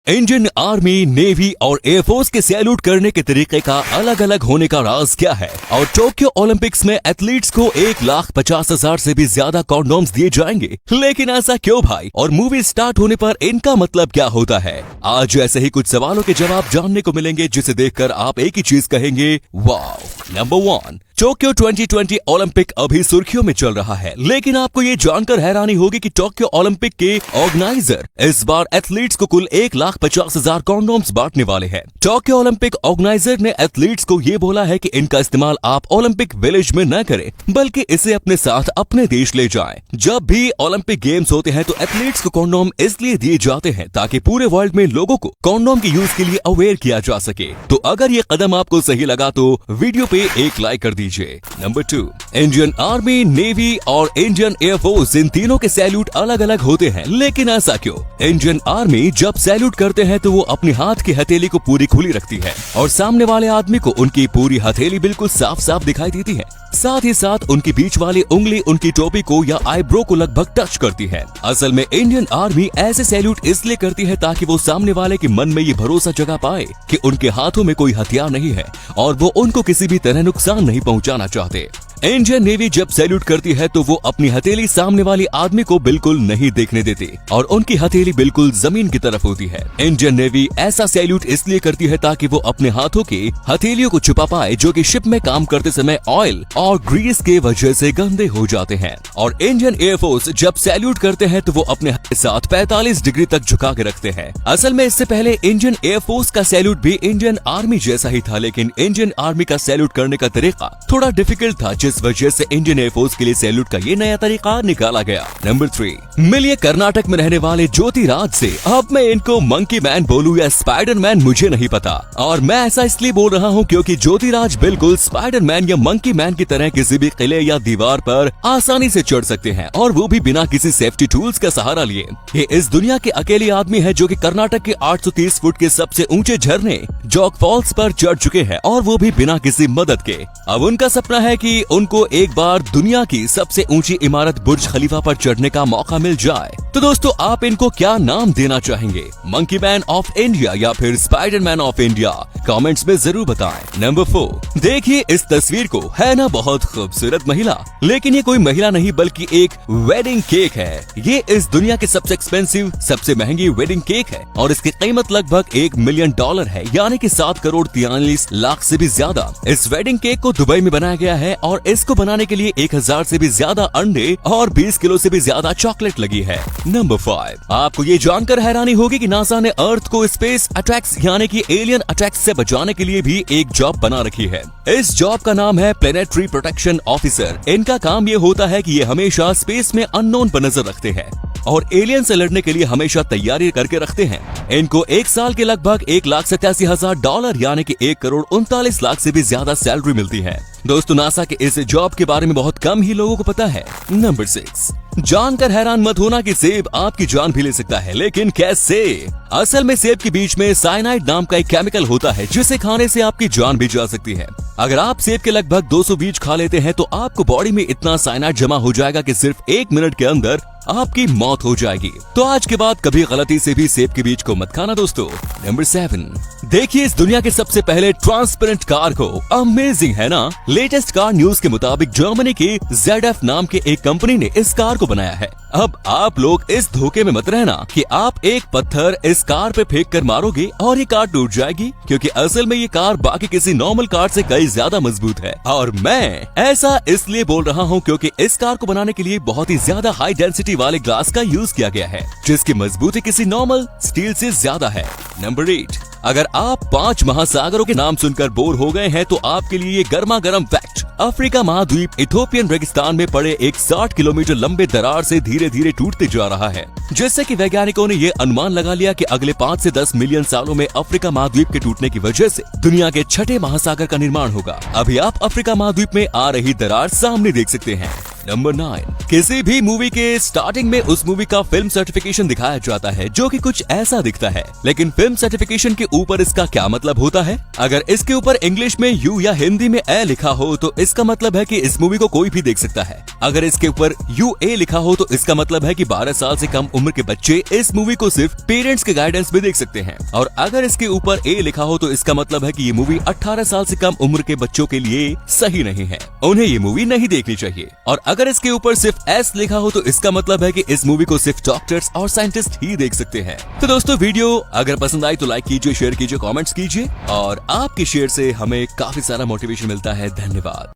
Indian army, navy और air force के salute करने के तरीके का अलग अलग होने का राज क्या है? और टोक्यो ओलंपिक्स में एथलीट्स को 1,50,000 से भी ज्यादा कॉन्डोम्स दिए जाएंगे, लेकिन ऐसा क्यों भाई? और मूवी स्टार्ट होने पर इनका मतलब क्या होता है? आज ऐसे ही कुछ सवालों के जवाब जानने को मिलेंगे, जिसे देखकर आप एक ही चीज कहेंगे, वाव। नंबर 1, टोक्यो 2020 ओलंपिक अभी सुर्खियों में चल रहा है, लेकिन आपको ये जानकर हैरानी होगी कि टोक्यो ओलंपिक के ऑर्गेनाइजर इस बार एथलीट्स को कुल 1,50,000 कॉन्डोम्स बांटने वाले हैं। टोक्यो ओलंपिक ऑर्गेनाइजर ने एथलीट्स को ये बोला है कि इनका इस्तेमाल आप ओलंपिक विलेज में न करें, बल्कि इसे अपने साथ अपने देश ले जाएं। जब भी ओलंपिक गेम्स होते हैं तो एथलीट्स को कॉन्डोम इसलिए दिए जाते हैं ताकि पूरे वर्ल्ड में लोगों को कॉन्डोम के यूज के लिए अवेयर किया जा सके। तो अगर ये कदम आपको सही लगा तो वीडियो पे एक लाइक कर दीजिए। नंबर 2, इंडियन आर्मी, नेवी और इंडियन एयरफोर्स, इन तीनों के सैल्यूट अलग अलग होते हैं, लेकिन ऐसा क्यों? इंडियन आर्मी जब सैल्यूट करते हैं तो वो अपनी हाथ की हथेली को पूरी खुली रखती है और सामने वाले आदमी को उनकी पूरी हथेली बिल्कुल साफ साफ दिखाई देती है। साथ ही साथ उनकी बीच वाली उंगली उनकी टोपी को या आईब्रो को लगभग टच करती है। असल में इंडियन आर्मी ऐसे सैल्यूट इसलिए करती है ताकि वो सामने वाले के मन में ये भरोसा जगा पाए कि उनके हाथों में कोई हथियार नहीं है और वो उनको किसी भी तरह नुकसान नहीं पहुंचाना चाहते। इंडियन नेवी जब सैल्यूट करती है तो वो अपनी हथेली सामने वाले आदमी को बिल्कुल नहीं देखने देती और उनकी हथेली बिल्कुल जमीन की तरफ होती है। इंडियन नेवी ऐसा सैल्यूट इसलिए करती है ताकि वो अपने हाथों की हथेलियों को छुपा पाए, जो कि शिप में काम करते समय ऑयल और ग्रीस के वजह से गंदे हो जाते हैं। और इंडियन एयरफोर्स जब सैल्यूट करते हैं तो वो अपने हाथ के साथ 45 डिग्री तक झुका के रखते हैं। असल में इससे पहले इंडियन एयरफोर्स का सैल्यूट भी इंडियन आर्मी जैसा ही था, लेकिन इंडियन आर्मी का सैल्यूट करने का तरीका थोड़ा डिफिकल्ट था, इस वजह से इंडियन एयरफोर्स के लिए सैल्यूट का ये नया तरीका निकाला गया। नंबर 3, मिलिए कर्नाटक में रहने वाले ज्योतिराज से। अब मैं इनको मंकी मैन बोलूं या स्पाइडर मैन मुझे नहीं पता, और मैं ऐसा इसलिए बोल रहा हूं क्योंकि ज्योतिराज बिल्कुल स्पाइडर मैन या मंकी मैन की तरह किसी भी किले या दीवार पर आसानी से चढ़ सकते हैं, और वो भी बिना किसी सेफ्टी टूल्स का सहारा लिए। ये इस दुनिया के अकेले आदमी है जो कि कर्नाटक के 830 फुट के सबसे ऊंचे झरने जॉग फॉल्स पर चढ़ चुके हैं, और वो भी बिना किसी मदद के। अब उनका सपना है कि उनको एक बार दुनिया की सबसे ऊंची इमारत बुर्ज खलीफा पर चढ़ने का मौका मिल जाए। तो दोस्तों, आप इनको क्या नाम देना चाहेंगे? मंकी मैन ऑफ इंडिया या फिर spider man of India? Comments में जरूर बताएं। नंबर 4, देखिए इस तस्वीर को, है ना बहुत खूबसूरत महिला, लेकिन ये कोई महिला नहीं बल्कि एक वेडिंग केक है। ये इस दुनिया के सबसे एक्सपेंसिव, सबसे महंगी वेडिंग केक है और इसकी कीमत लगभग $1 मिलियन है, यानी कि 7 करोड़ 43 लाख से भी ज्यादा। इस वेडिंग केक को दुबई में बनाया गया है और इसको बनाने के लिए 1000 से भी ज्यादा अंडे और 20 किलो से भी ज्यादा चॉकलेट लगी है। नंबर 5, आपको ये जानकर हैरानी होगी कि नासा ने अर्थ को स्पेस अटैक्स यानी कि एलियन अटैक्स से बचाने के लिए भी एक जॉब बना रखी है। इस जॉब का नाम है प्लेनेटरी प्रोटेक्शन ऑफिसर। इनका काम ये होता है कि ये हमेशा स्पेस में अननोन पर नजर रखते हैं और एलियन से लड़ने के लिए हमेशा तैयारी करके रखते हैं। इनको एक साल के लगभग $1,87,000 यानी कि 1 करोड़ 39 लाख से भी ज्यादा सैलरी मिलती है। दोस्तों, नासा के इस जॉब के बारे में बहुत कम ही लोगों को पता है। नंबर 6, जानकर हैरान मत होना कि सेब आपकी जान भी ले सकता है, लेकिन कैसे? असल में सेब के बीच में साइनाइड नाम का एक केमिकल होता है जिसे खाने से आपकी जान भी जा सकती है। अगर आप सेब के लगभग 200 बीज खा लेते हैं तो आपको बॉडी में इतना साइनाइड जमा हो जाएगा कि सिर्फ 1 मिनट के अंदर आपकी मौत हो जाएगी। तो आज के बाद कभी गलती से भी सेब के बीज को मत खाना दोस्तों। नंबर 7, देखिए इस दुनिया के सबसे पहले ट्रांसपेरेंट कार को। अमेजिंग है ना? लेटेस्ट कार न्यूज के मुताबिक जर्मनी की ZF नाम के एक कंपनी ने इस कार को बनाया है। अब आप लोग इस धोखे में मत रहना कि आप एक पत्थर इस कार पे फेंक कर मारोगे और ये कार टूट जाएगी, क्योंकि असल में ये कार बाकी किसी नॉर्मल कार से कई ज्यादा मजबूत है। और मैं ऐसा इसलिए बोल रहा हूँ क्योंकि इस कार को बनाने के लिए बहुत ही ज्यादा हाई डेंसिटी वाले ग्लास का यूज किया गया है, जिसकी मजबूती किसी नॉर्मल स्टील से ज्यादा है। नंबर 8, अगर आप 5 महासागरों के नाम सुनकर बोर हो गए हैं तो आपके लिए ये गर्मा गर्म फैक्ट। अफ्रीका महाद्वीप इथोपियन रेगिस्तान में पड़े एक 60 किलोमीटर लंबे दरार से धीरे धीरे टूटते जा रहा है, जिससे कि वैज्ञानिकों ने ये अनुमान लगा लिया कि अगले 5 से 10 मिलियन सालों में अफ्रीका महाद्वीप के टूटने की वजह से दुनिया के 6ठे महासागर का निर्माण होगा। अभी आप अफ्रीका महाद्वीप में आ रही दरार सामने देख सकते हैं। नंबर 9, किसी भी मूवी के स्टार्टिंग में उस मूवी का फिल्म सर्टिफिकेशन दिखाया जाता है जो कि कुछ ऐसा दिखता है, लेकिन फिल्म सर्टिफिकेशन के ऊपर इसका क्या मतलब होता है? अगर इसके ऊपर इंग्लिश में यू या हिंदी में ए लिखा हो तो इसका मतलब है कि इस मूवी को कोई भी देख सकता है। अगर इसके ऊपर UA लिखा हो तो इसका मतलब है कि 12 साल से कम उम्र के बच्चे इस मूवी को सिर्फ पेरेंट्स के गाइडेंस में देख सकते हैं। और अगर इसके ऊपर A लिखा हो तो इसका मतलब है कि ये मूवी 18 साल से कम उम्र के बच्चों के लिए सही नहीं है, उन्हें ये मूवी नहीं देखनी चाहिए। और अगर इसके ऊपर सिर्फ S लिखा हो तो इसका मतलब है कि इस मूवी को सिर्फ डॉक्टर्स और साइंटिस्ट ही देख सकते हैं। तो दोस्तों, वीडियो अगर पसंद आई तो लाइक कीजिए, शेयर कीजिए, कमेंट्स कीजिए और आपके शेयर से हमें काफी सारा मोटिवेशन मिलता है। धन्यवाद।